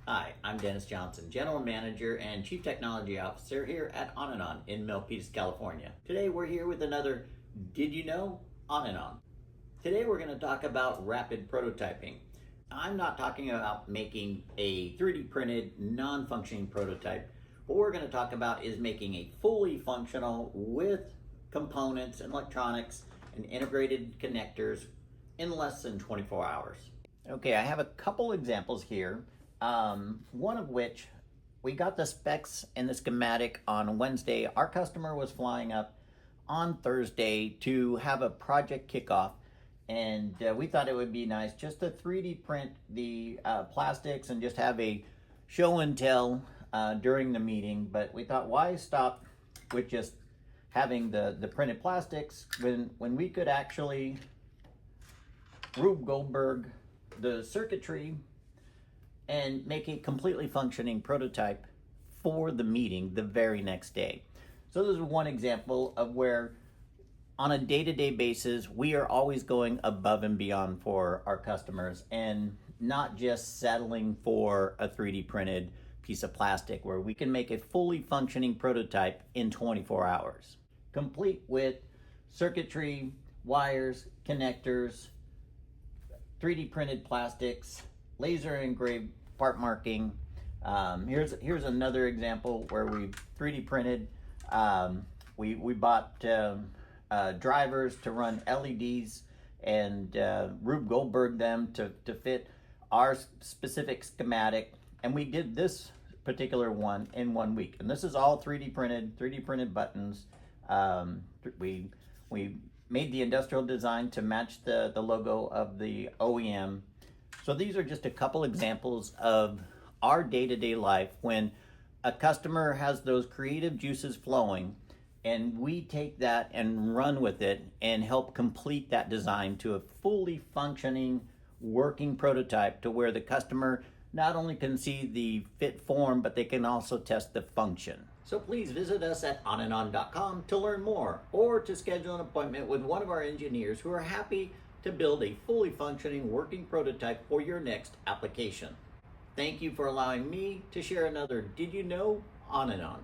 Hi, I'm Dennis Johnson, General Manager and Chief Technology Officer here at Onanon in Milpitas, California. Today we're here with another Did You Know? Onanon. Today we're going to talk about rapid prototyping. I'm not talking about making a 3D printed, non-functioning prototype. What we're going to talk about is making a fully functional with components and electronics and integrated connectors in less than 24 hours. Okay, I have a couple examples here. One of which we got the specs and the schematic on Wednesday. Our customer was flying up on Thursday to have a project kickoff, and we thought it would be nice just to 3D print the plastics and just have a show and tell during the meeting. But we thought, why stop with just having the printed plastics when we could actually Rube Goldberg the circuitry and make a completely functioning prototype for the meeting the very next day. So this is one example of where on a day-to-day basis, we are always going above and beyond for our customers and not just settling for a 3D printed piece of plastic, where we can make a fully functioning prototype in 24 hours, complete with circuitry, wires, connectors, 3D printed plastics, laser engraved part marking. Here's another example where we 3D printed. We bought drivers to run LEDs and Rube Goldberg them to fit our specific schematic, and we did this particular one in 1 week. And this is all 3D printed buttons. We made the industrial design to match the logo of the OEM. So these are just a couple examples of our day-to-day life when a customer has those creative juices flowing, and we take that and run with it and help complete that design to a fully functioning, working prototype, to where the customer not only can see the fit form, but they can also test the function. So please visit us at onanon.com to learn more, or to schedule an appointment with one of our engineers who are happy to build a fully functioning working prototype for your next application. Thank you for allowing me to share another Did You Know? Onanon.